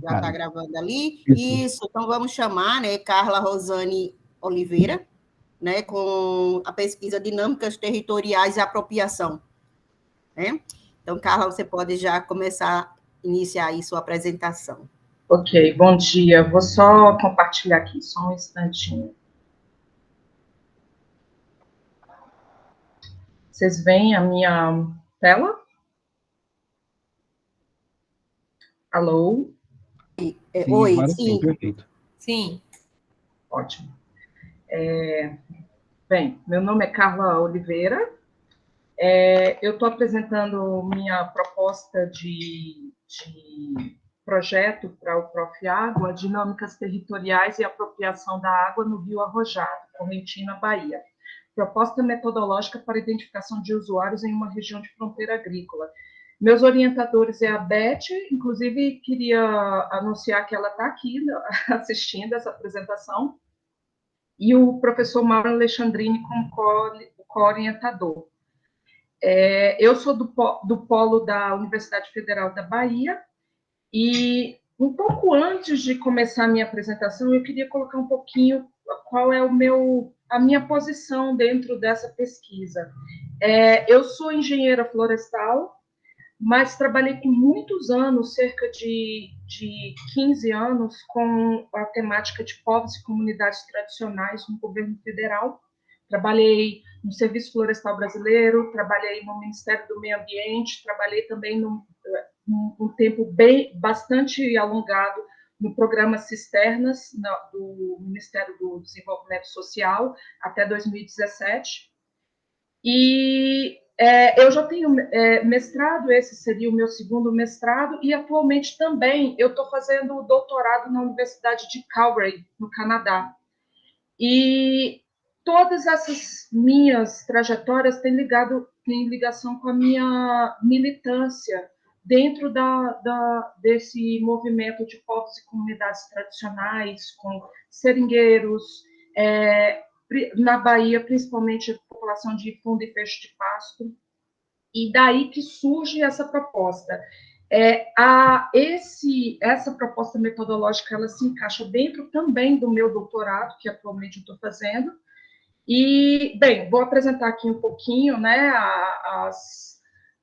Já está gravando ali. Isso. Então vamos chamar, né, Carla Rosane Oliveira, né, com a pesquisa Dinâmicas Territoriais e Apropriação. Né? Então, Carla, você pode já começar a iniciar aí sua apresentação. Ok, bom dia. Vou só compartilhar aqui, só um instantinho. Vocês veem a minha tela? Alô? Sim, Oi, agora sim. Perfeito. Sim. Ótimo. Bem, meu nome é Carla Oliveira. Eu estou apresentando minha proposta de projeto para o Prof. Água, Dinâmicas Territoriais e Apropriação da Água no Rio Arrojado, Correntina, Bahia. Proposta metodológica para identificação de usuários em uma região de fronteira agrícola. Meus orientadores é a Beth, inclusive queria anunciar que ela está aqui assistindo essa apresentação, e o professor Mauro Alexandrini como co-orientador. Eu sou do polo da Universidade Federal da Bahia, e um pouco antes de começar a minha apresentação, eu queria colocar um pouquinho qual é a minha posição dentro dessa pesquisa. Eu sou engenheira florestal, mas trabalhei por muitos anos, cerca de 15 anos, com a temática de povos e comunidades tradicionais no governo federal. Trabalhei no Serviço Florestal Brasileiro, trabalhei no Ministério do Meio Ambiente, trabalhei também um tempo bastante alongado no programa Cisternas, do Ministério do Desenvolvimento Social, até 2017. Eu já tenho mestrado, esse seria o meu segundo mestrado, e atualmente também eu estou fazendo doutorado na Universidade de Calgary, no Canadá. E todas essas minhas trajetórias têm ligação com a minha militância dentro desse movimento de povos e comunidades tradicionais, com seringueiros, na Bahia, principalmente a população de fundo e fecho de pasto, e daí que surge essa proposta. Essa proposta metodológica, ela se encaixa dentro também do meu doutorado, que atualmente eu estou fazendo, e, bem, vou apresentar aqui um pouquinho, né,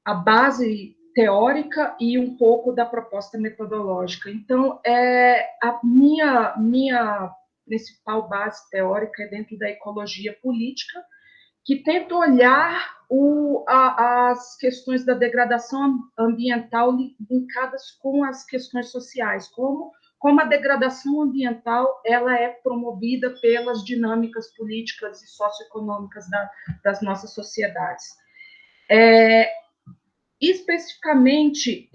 a base teórica e um pouco da proposta metodológica. Então, a minha principal base teórica é dentro da ecologia política, que tenta olhar as questões da degradação ambiental linkadas com as questões sociais, como a degradação ambiental ela é promovida pelas dinâmicas políticas e socioeconômicas das nossas sociedades. Especificamente,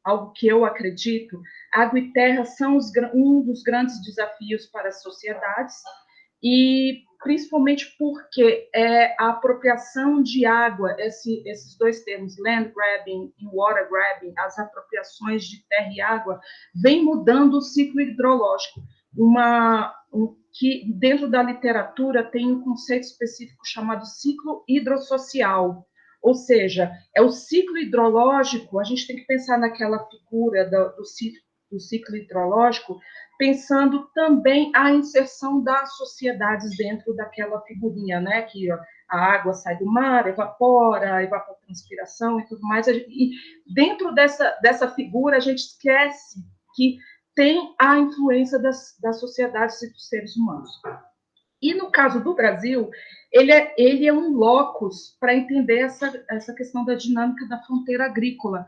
algo que eu acredito, água e terra são um dos grandes desafios para as sociedades, e principalmente porque a apropriação de água, esses dois termos, land grabbing e water grabbing, as apropriações de terra e água, vem mudando o ciclo hidrológico, que dentro da literatura tem um conceito específico chamado ciclo hidrossocial, ou seja, é o ciclo hidrológico. A gente tem que pensar naquela figura do ciclo hidrológico, pensando também a inserção das sociedades dentro daquela figurinha, né? Que a água sai do mar, evapotranspiração e tudo mais. E dentro dessa figura, a gente esquece que tem a influência das sociedades e dos seres humanos. E no caso do Brasil, ele é um locus para entender essa questão da dinâmica da fronteira agrícola,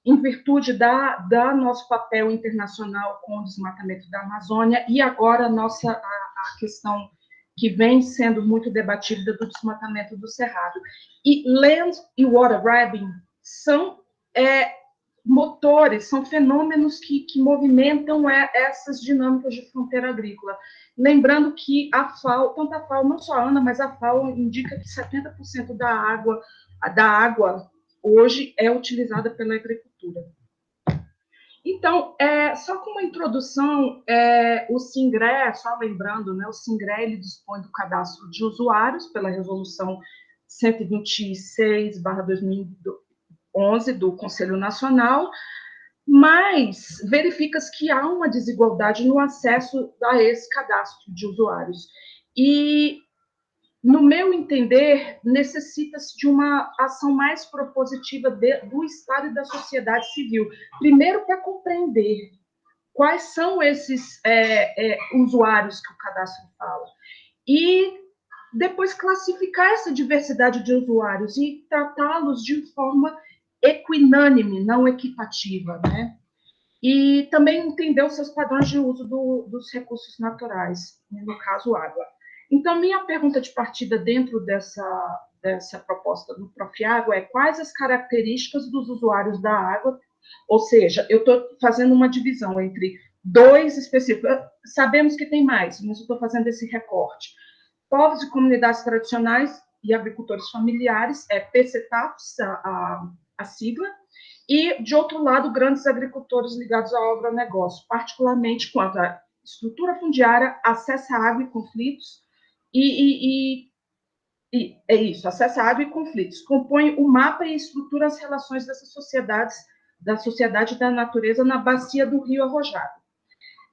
em virtude da nosso papel internacional com o desmatamento da Amazônia, e agora a questão que vem sendo muito debatida do desmatamento do Cerrado. E land e water grabbing são motores, são fenômenos que movimentam essas dinâmicas de fronteira agrícola. Lembrando que a FAO, tanto a FAO, não só a ANA, mas a FAO indica que 70% da água hoje é utilizada pela agricultura. Então, só como introdução, o SINGRE, só lembrando, né, o SINGRE ele dispõe do cadastro de usuários pela resolução 126/2008, 11 do Conselho Nacional, mas verifica-se que há uma desigualdade no acesso a esse cadastro de usuários. E, no meu entender, necessita-se de uma ação mais propositiva do Estado e da sociedade civil. Primeiro, para compreender quais são esses usuários que o cadastro fala. E depois classificar essa diversidade de usuários e tratá-los de forma equinânime, não equitativa, né? E também entender os seus padrões de uso dos recursos naturais, no caso, água. Então, minha pergunta de partida dentro dessa proposta do Profiágua é quais as características dos usuários da água, ou seja, eu estou fazendo uma divisão entre dois específicos, sabemos que tem mais, mas eu estou fazendo esse recorte. Povos e comunidades tradicionais e agricultores familiares, PCTAPs, a sigla, e, de outro lado, grandes agricultores ligados ao agronegócio, particularmente quanto à estrutura fundiária, acesso à água e conflitos, é isso, acesso à água e conflitos. Compõe o mapa e estrutura as relações dessas sociedades, da sociedade e da natureza na bacia do Rio Arrojado.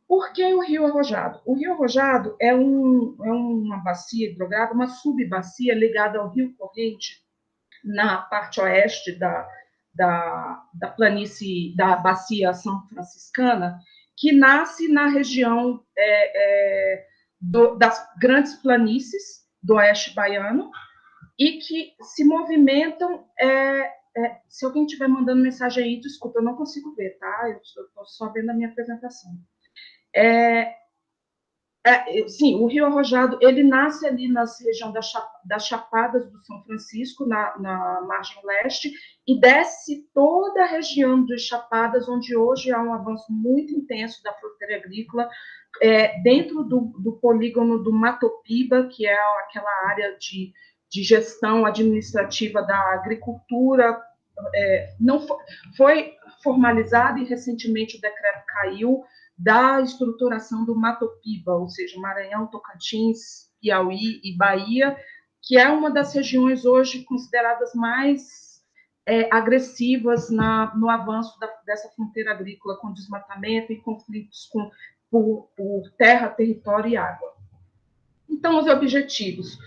Por que o Rio Arrojado? O Rio Arrojado é uma bacia hidrográfica, uma subbacia ligada ao Rio Corrente, na parte oeste da planície, da bacia São Franciscana, que nasce na região das grandes planícies do oeste baiano e que se movimentam. Se alguém estiver mandando mensagem aí, desculpa, eu não consigo ver, tá? Eu estou só vendo a minha apresentação. Sim, o Rio Arrojado, ele nasce ali na região das Chapadas do São Francisco, na margem leste, e desce toda a região das Chapadas, onde hoje há um avanço muito intenso da fronteira agrícola, dentro do polígono do Matopiba, que é aquela área de gestão administrativa da agricultura. Não foi formalizado e recentemente o decreto caiu, da estruturação do Matopiba, ou seja, Maranhão, Tocantins, Piauí e Bahia, que é uma das regiões hoje consideradas mais agressivas no avanço dessa fronteira agrícola, com desmatamento e conflitos por terra, território e água. Então, os objetivos.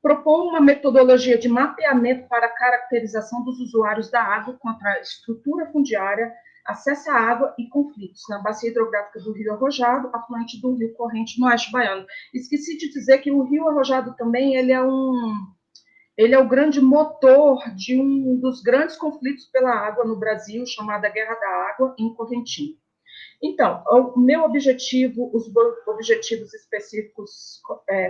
Propor uma metodologia de mapeamento para a caracterização dos usuários da água contra a estrutura fundiária, acesso à água e conflitos na bacia hidrográfica do Rio Arrojado, afluente do Rio Corrente no oeste baiano. Esqueci de dizer que o Rio Arrojado também ele é o grande motor de um dos grandes conflitos pela água no Brasil, chamada Guerra da Água, em Correntim. Então, o meu objetivo, os objetivos específicos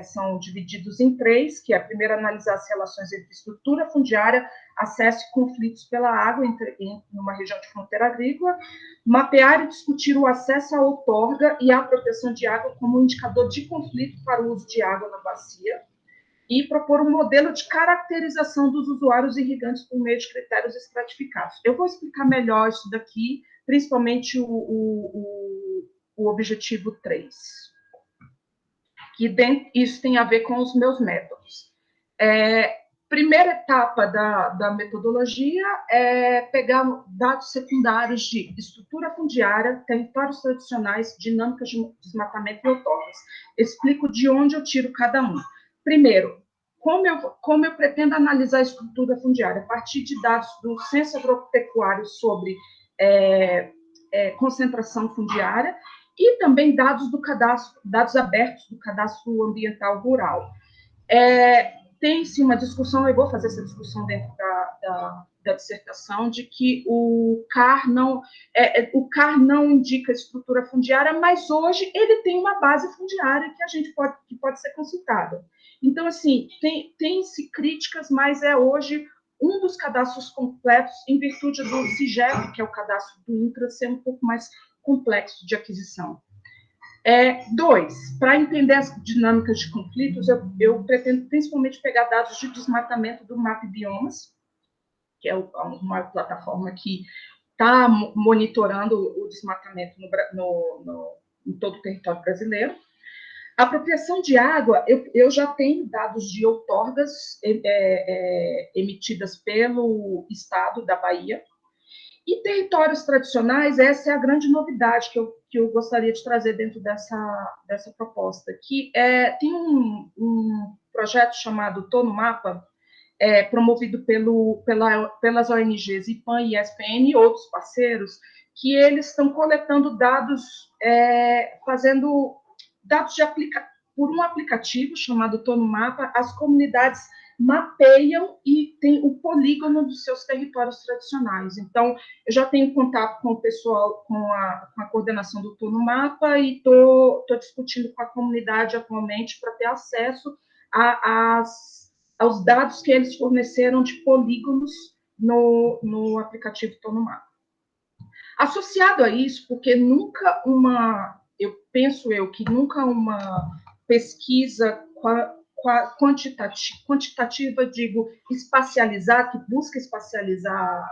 são divididos em 3, que é, primeiro, analisar as relações entre estrutura fundiária, acesso e conflitos pela água em uma região de fronteira agrícola, mapear e discutir o acesso à outorga e à proteção de água como indicador de conflito para o uso de água na bacia, e propor um modelo de caracterização dos usuários irrigantes por meio de critérios estratificados. Eu vou explicar melhor isso daqui, principalmente o objetivo 3, que isso tem a ver com os meus métodos. Primeira etapa da metodologia é pegar dados secundários de estrutura fundiária, territórios tradicionais, dinâmicas de desmatamento e outorgas. Explico de onde eu tiro cada um. Primeiro, como eu pretendo analisar a estrutura fundiária? A partir de dados do Censo Agropecuário sobre concentração fundiária e também dados do cadastro, dados abertos do Cadastro Ambiental Rural. Tem-se uma discussão, eu vou fazer essa discussão dentro da dissertação, de que o CAR não indica estrutura fundiária, mas hoje ele tem uma base fundiária que pode ser consultada. Então, assim, tem-se críticas, mas é hoje um dos cadastros completos, em virtude do CIGEP, que é o cadastro do INCRA, ser um pouco mais complexo de aquisição. 2, para entender as dinâmicas de conflitos, eu pretendo principalmente pegar dados de desmatamento do MAP Biomas, que é uma plataforma que está monitorando o desmatamento em todo o território brasileiro. A apropriação de água, eu já tenho dados de outorgas emitidas pelo Estado da Bahia, E territórios tradicionais, essa é a grande novidade que eu gostaria de trazer dentro dessa proposta, que tem um projeto chamado Tô no Mapa, promovido pelas ONGs IPAM e ESPN e outros parceiros, que eles estão coletando dados, fazendo dados por um aplicativo chamado Tô no Mapa, as comunidades mapeiam e tem o polígono dos seus territórios tradicionais. Então, eu já tenho contato com o pessoal, com a coordenação do Tô no Mapa, e estou discutindo com a comunidade atualmente para ter acesso aos dados que eles forneceram de polígonos no aplicativo Tô no Mapa. Associado a isso, porque que nunca uma pesquisa quantitativa, digo, espacializada, que busca espacializar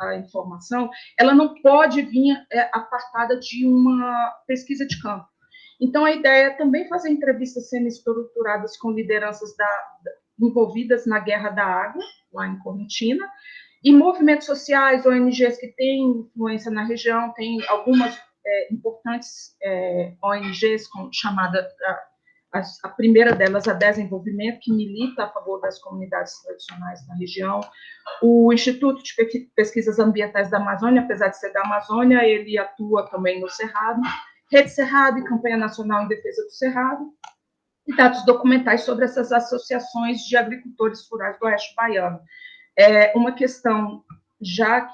a informação, ela não pode vir apartada de uma pesquisa de campo. Então, a ideia é também fazer entrevistas semi-estruturadas com lideranças envolvidas na Guerra da Água, lá em Correntina, e movimentos sociais, ONGs que têm influência na região, tem algumas importantes ONGs, chamada a primeira delas, a Desenvolvimento, que milita a favor das comunidades tradicionais na região. O Instituto de Pesquisas Ambientais da Amazônia, apesar de ser da Amazônia, ele atua também no Cerrado. Rede Cerrado e Campanha Nacional em Defesa do Cerrado. E dados documentais sobre essas associações de agricultores rurais do Oeste Baiano. É uma questão já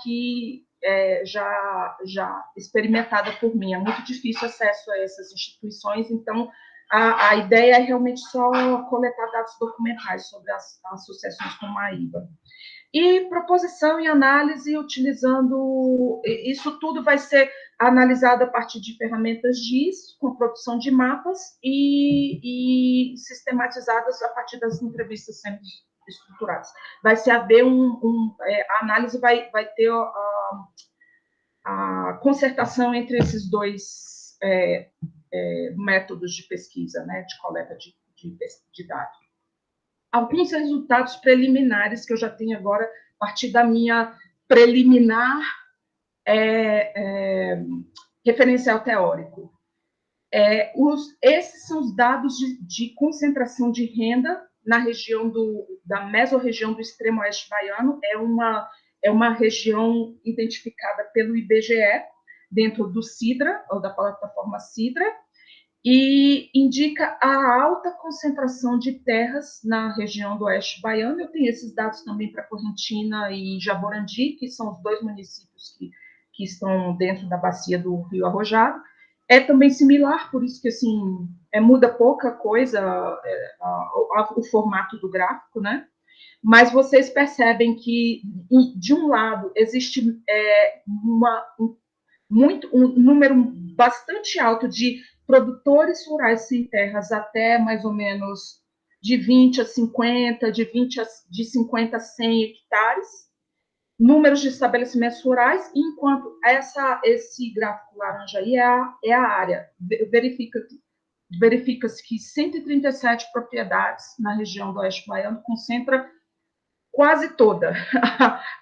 experimentada por mim. É muito difícil acesso a essas instituições, então a ideia é realmente só coletar dados documentais sobre as associações como a IBA. E proposição e análise utilizando... Isso tudo vai ser analisado a partir de ferramentas GIS, com produção de mapas e sistematizadas a partir das entrevistas semi-estruturadas. Vai se haver a análise vai ter a concertação entre esses dois métodos de pesquisa, né, de coleta de dados. Alguns resultados preliminares que eu já tenho agora, a partir da minha preliminar referencial teórico. Esses são os dados de concentração de renda na região da mesorregião do extremo oeste baiano. É uma região identificada pelo IBGE, dentro do CIDRA, ou da plataforma CIDRA, e indica a alta concentração de terras na região do oeste baiano. Eu tenho esses dados também para Correntina e Jaborandi, que são os dois municípios que estão dentro da bacia do Rio Arrojado. É também similar, por isso que assim, muda pouca coisa o formato do gráfico, né? Mas vocês percebem que, de um lado, existe um número bastante alto de produtores rurais sem terras, até mais ou menos de 20 a 50, de 50 a 100 hectares, números de estabelecimentos rurais, enquanto esse gráfico laranja aí é a área. Verifica-se que 137 propriedades na região do Oeste Baiano concentra quase toda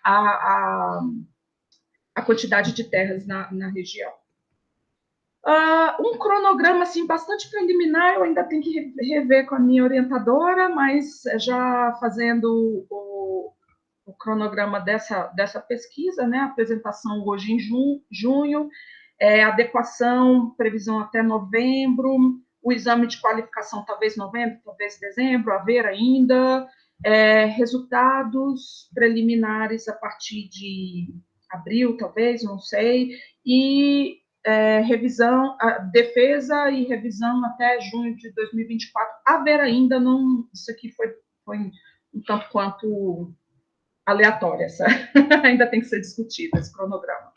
a quantidade de terras na região. Um cronograma assim, bastante preliminar, eu ainda tenho que rever com a minha orientadora, mas já fazendo o cronograma dessa pesquisa, né? Apresentação hoje em junho, adequação, previsão até novembro, o exame de qualificação talvez novembro, talvez dezembro, a ver ainda, resultados preliminares a partir de abril, talvez, não sei, e revisão, defesa e revisão até junho de 2024. A ver ainda, não, isso aqui foi um tanto quanto aleatória, ainda tem que ser discutido esse cronograma.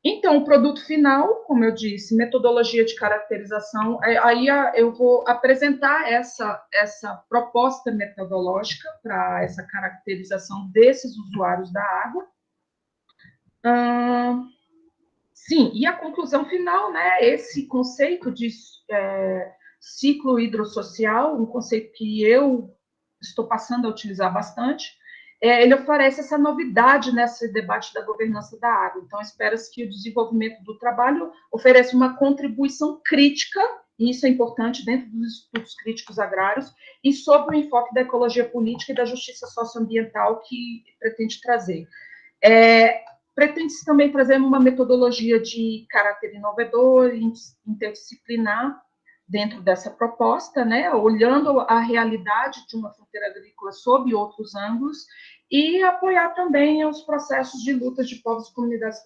Então, o produto final, como eu disse, metodologia de caracterização, aí eu vou apresentar essa proposta metodológica para essa caracterização desses usuários da água. Sim, e a conclusão final, né, esse conceito de ciclo hidrossocial, um conceito que eu estou passando a utilizar bastante, ele oferece essa novidade nesse debate da governança da água. Então, espera-se que o desenvolvimento do trabalho ofereça uma contribuição crítica, e isso é importante dentro dos estudos críticos agrários, e sobre o enfoque da ecologia política e da justiça socioambiental que pretende trazer. Pretende-se também trazer uma metodologia de caráter inovador, interdisciplinar, dentro dessa proposta, né, olhando a realidade de uma fronteira agrícola sob outros ângulos, e apoiar também os processos de luta de povos e comunidades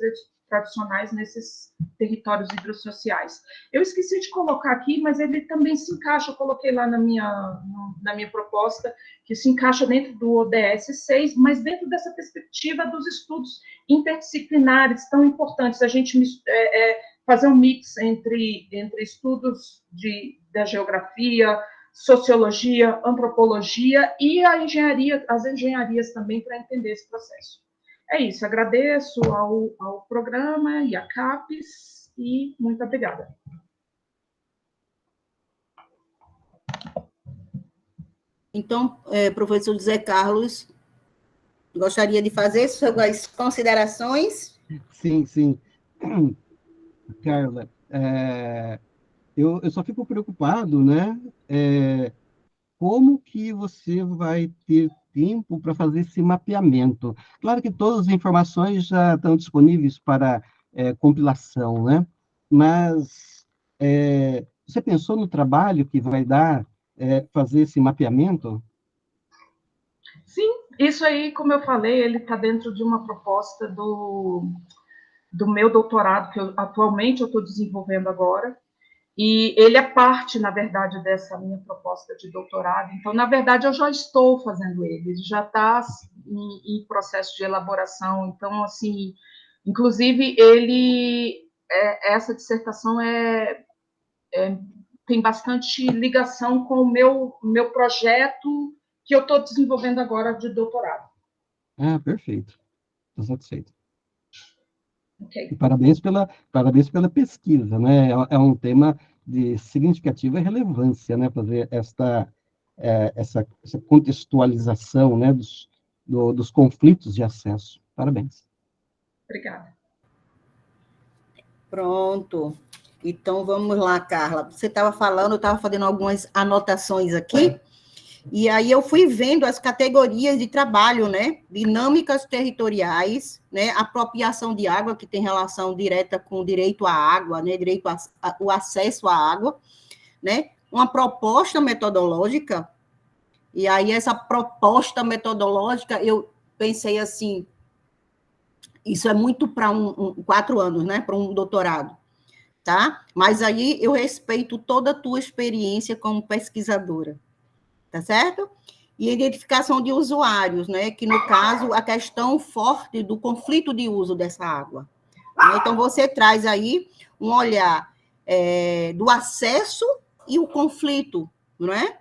tradicionais nesses territórios hidrossociais. Eu esqueci de colocar aqui, mas ele também se encaixa, eu coloquei lá na minha proposta, que se encaixa dentro do ODS 6, mas dentro dessa perspectiva dos estudos interdisciplinares tão importantes, a gente fazer um mix entre estudos da geografia, sociologia, antropologia e as engenharias também para entender esse processo. É isso, agradeço ao programa e à CAPES e muito obrigada. Então, professor José Carlos, gostaria de fazer suas considerações? Sim. Carla, eu só fico preocupado, né? Como que você vai ter tempo para fazer esse mapeamento? Claro que todas as informações já estão disponíveis para compilação, né? Mas você pensou no trabalho que vai dar fazer esse mapeamento? Sim, isso aí, como eu falei, ele está dentro de uma proposta do meu doutorado, que atualmente eu estou desenvolvendo agora, e ele é parte, na verdade, dessa minha proposta de doutorado. Então, na verdade, eu já estou fazendo ele já está em processo de elaboração. Então, assim, inclusive, essa dissertação tem bastante ligação com o meu projeto que eu estou desenvolvendo agora de doutorado. Perfeito. Estou satisfeito. Okay. E parabéns pela pesquisa, né? É um tema de significativa relevância, né? Fazer essa contextualização, né? Dos conflitos de acesso. Parabéns. Obrigada. Pronto. Então, vamos lá, Carla. Você estava falando, eu estava fazendo algumas anotações aqui, e aí eu fui vendo as categorias de trabalho, né? Dinâmicas territoriais, né? Apropriação de água, que tem relação direta com o direito à água, né? Direito ao acesso à água, né? Uma proposta metodológica, e aí essa proposta metodológica, eu pensei assim, isso é muito para 4 anos, né? Para um doutorado. Tá? Mas aí eu respeito toda a tua experiência como pesquisadora, tá certo? E identificação de usuários, né? Que no caso a questão forte do conflito de uso dessa água. Né? Então você traz aí um olhar do acesso e o conflito, não é?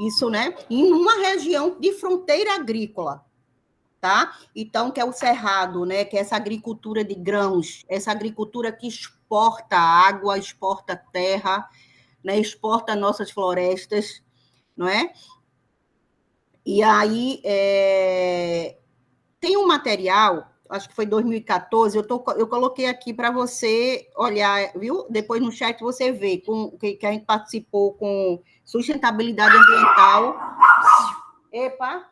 Isso, né? Em uma região de fronteira agrícola. Tá? Então, que é o cerrado, né? Que é essa agricultura de grãos, essa agricultura que exporta água, exporta terra, né? Exporta nossas florestas, não é? E aí tem um material, acho que foi 2014, eu coloquei aqui para você olhar, viu? Depois no chat você vê que a gente participou com sustentabilidade ambiental. Epa!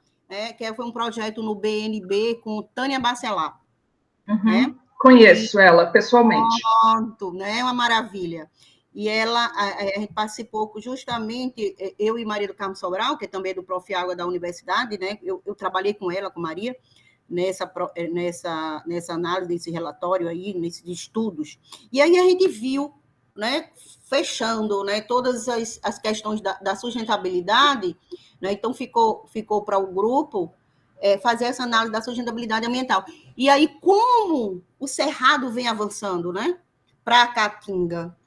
Que foi um projeto no BNB com Tânia Bacelar. Uhum. Né? Conheço ela pessoalmente. Pronto, né? Uma maravilha. E a gente participou justamente, eu e Maria do Carmo Sobral, que é também do Prof. Água da Universidade, né? Eu trabalhei com ela, com Maria, nessa análise desse relatório aí, nesses estudos. E aí a gente viu, né? Fechando, né? Todas as questões da sustentabilidade, né? Então ficou para o grupo fazer essa análise da sustentabilidade ambiental. E aí, como o Cerrado vem avançando, né? Para a Caatinga,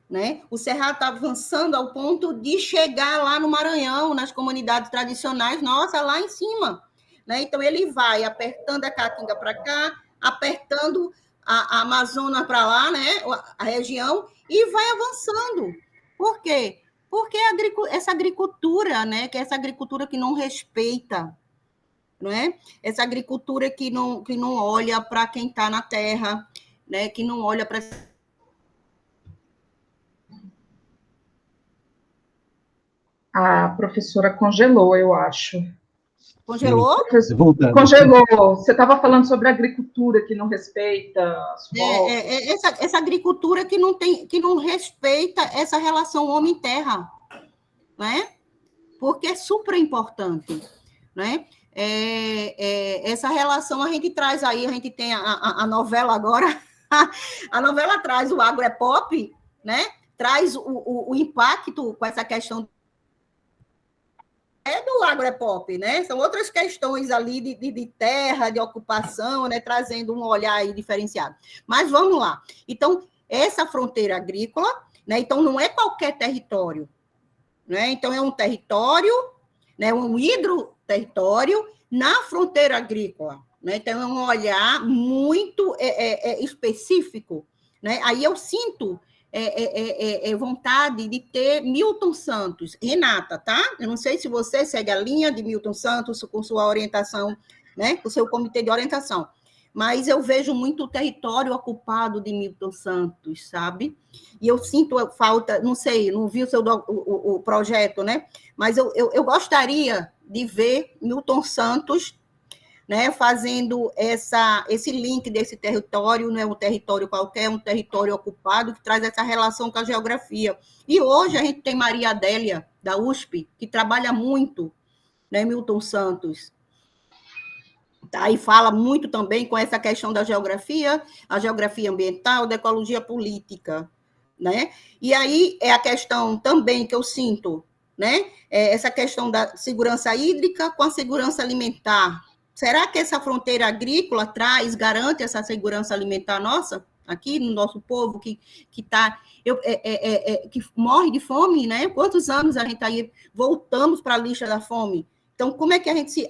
né? O Cerrado está avançando ao ponto de chegar lá no Maranhão, nas comunidades tradicionais, nossa, lá em cima. Né? Então, ele vai apertando a Caatinga para cá, apertando a Amazônia para lá, né? A região, e vai avançando. Por quê? Porque essa agricultura, né? Que é essa agricultura que não respeita, não é? Essa agricultura que não olha para quem está na terra, né? Que não olha para... A professora congelou, eu acho. Congelou? Voltando. Congelou. Você estava falando sobre a agricultura que não respeita as povos. Essa agricultura que não respeita essa relação homem-terra, né? Porque é super importante, né? Essa relação a gente traz aí, a gente tem a novela agora, a novela traz o agro é pop, né? Traz o impacto com essa questão do agropop, né? São outras questões ali de terra, de ocupação, né? Trazendo um olhar aí diferenciado. Mas vamos lá. Então, essa fronteira agrícola, né? Então, não é qualquer território, né? Então, é um território, né? Um hidroterritório na fronteira agrícola, né? Então, é um olhar muito específico, né? Aí eu sinto vontade de ter Milton Santos. Renata, tá? Eu não sei se você segue a linha de Milton Santos com sua orientação, né? Com o seu comitê de orientação. Mas eu vejo muito o território ocupado de Milton Santos, sabe? E eu sinto falta, não sei, não vi o projeto, né? Mas eu gostaria de ver Milton Santos, né, fazendo esse link desse território, não é um território qualquer, é um território ocupado, que traz essa relação com a geografia. E hoje a gente tem Maria Adélia, da USP, que trabalha muito, né, Milton Santos, tá? E fala muito também com essa questão da geografia, a geografia ambiental, da ecologia política, né? E aí é a questão também que eu sinto, né, essa questão da segurança hídrica com a segurança alimentar. Será que essa fronteira agrícola garante essa segurança alimentar nossa, aqui no nosso povo, que morre de fome, né? Quantos anos a gente aí voltamos para a lista da fome? Então, como é que a gente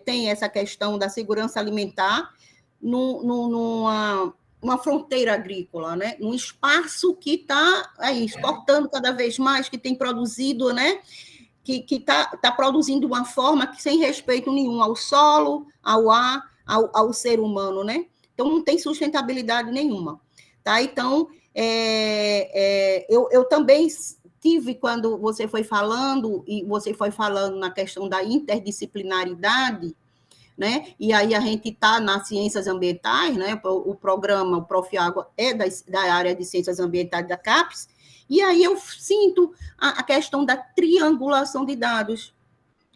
tem essa questão da segurança alimentar numa fronteira agrícola, né? Num espaço que está aí exportando cada vez mais, que tem produzido, né? Que está produzindo de uma forma que sem respeito nenhum ao solo, ao ar, ao ser humano, né? Então, não tem sustentabilidade nenhuma, tá? Então, eu também tive, quando você foi falando, e você foi falando na questão da interdisciplinaridade, né? E aí a gente está nas ciências ambientais, né? O programa, o Profiágua, é da área de ciências ambientais da CAPES, e aí eu sinto a questão da triangulação de dados,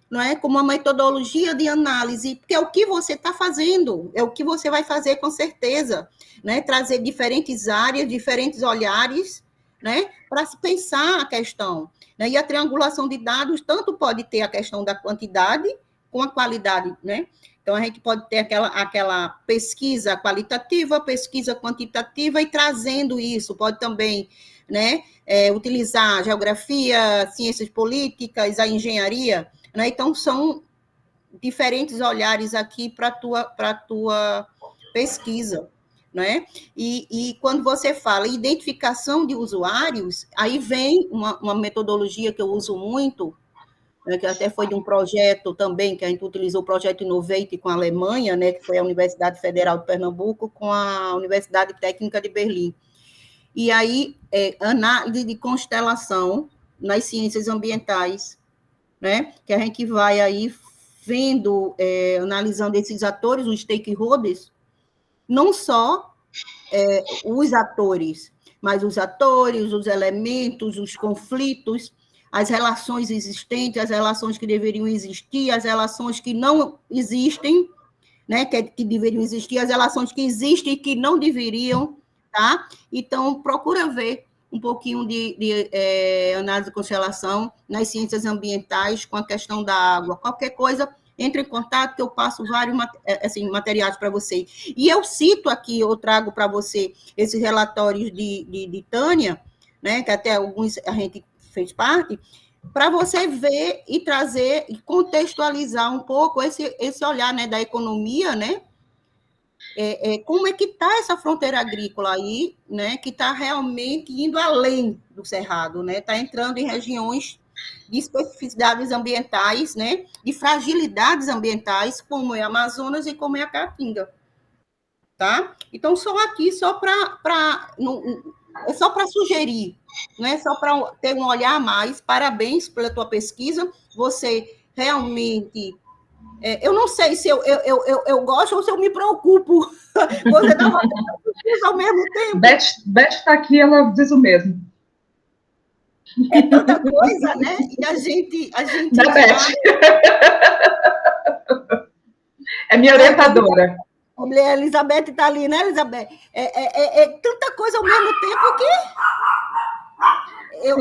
não é? Como uma metodologia de análise, porque é o que você está fazendo, é o que você vai fazer com certeza, né? Trazer diferentes áreas, diferentes olhares, né? Para se pensar a questão, né? E a triangulação de dados tanto pode ter a questão da quantidade com a qualidade, né? Então, a gente pode ter aquela pesquisa qualitativa, pesquisa quantitativa, e trazendo isso, pode também, né, utilizar a geografia, ciências políticas, a engenharia, né? Então, são diferentes olhares aqui para a tua pesquisa, né? E quando você fala identificação de usuários, aí vem uma metodologia que eu uso muito, né, que até foi de um projeto também, que a gente utilizou o projeto Innovate com a Alemanha, né, que foi a Universidade Federal de Pernambuco com a Universidade Técnica de Berlim. E aí, análise de constelação nas ciências ambientais, né, que a gente vai aí vendo, analisando esses atores, os stakeholders, não só os atores, mas os atores, os elementos, os conflitos, as relações existentes, as relações que deveriam existir, as relações que não existem, né, que deveriam existir, as relações que existem e que não deveriam, tá? Então, procura ver um pouquinho de análise de constelação nas ciências ambientais com a questão da água. Qualquer coisa, entre em contato que eu passo vários materiais para você. E eu cito aqui, eu trago para você esses relatórios de Tânia, né, que até alguns a gente fez parte, para você ver e trazer e contextualizar um pouco esse olhar, né, da economia, né? Como é que está essa fronteira agrícola aí, né, que está realmente indo além do cerrado, né? Está entrando em regiões de especificidades ambientais, né, de fragilidades ambientais, como é a Amazonas e como é a Caatinga. Tá? Então, só aqui, é só para sugerir, não é só para ter um olhar a mais. Parabéns pela tua pesquisa, você realmente... eu não sei se eu gosto ou se eu me preocupo. Você dá uma pesquisa ao mesmo tempo. Beth está aqui, ela diz o mesmo. É tanta coisa, né? E a gente Da Beth. É minha orientadora. A Elizabeth está ali, né, Elizabeth? É tanta coisa ao mesmo tempo que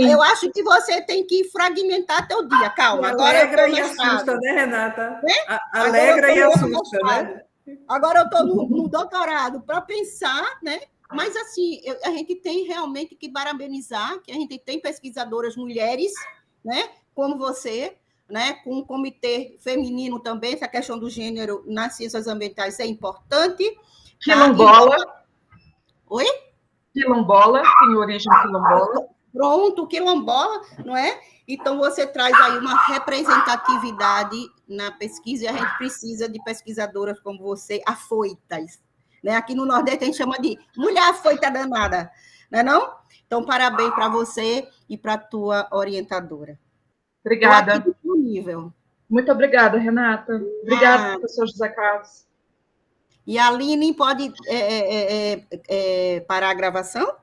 eu acho que você tem que fragmentar teu dia. Calma, agora alegra e assusta, né, Renata? Né? Alegra e assusta, né? Agora eu estou no doutorado para pensar, né? Mas, assim, a gente tem realmente que parabenizar, que a gente tem pesquisadoras mulheres, né, como você, né, com o comitê feminino também, essa questão do gênero nas ciências ambientais é importante. Quilombola. Tá? Oi? Quilombola, tem origem quilombola. Pronto, quilombola, não é? Então, você traz aí uma representatividade na pesquisa e a gente precisa de pesquisadoras como você, afoitas. Né? Aqui no Nordeste a gente chama de mulher afoita danada, não é não? Então, parabéns para você e para a tua orientadora. Obrigada. Estou aqui disponível. Muito obrigada, Renata. Obrigada, professor José Carlos. E a Aline pode parar a gravação?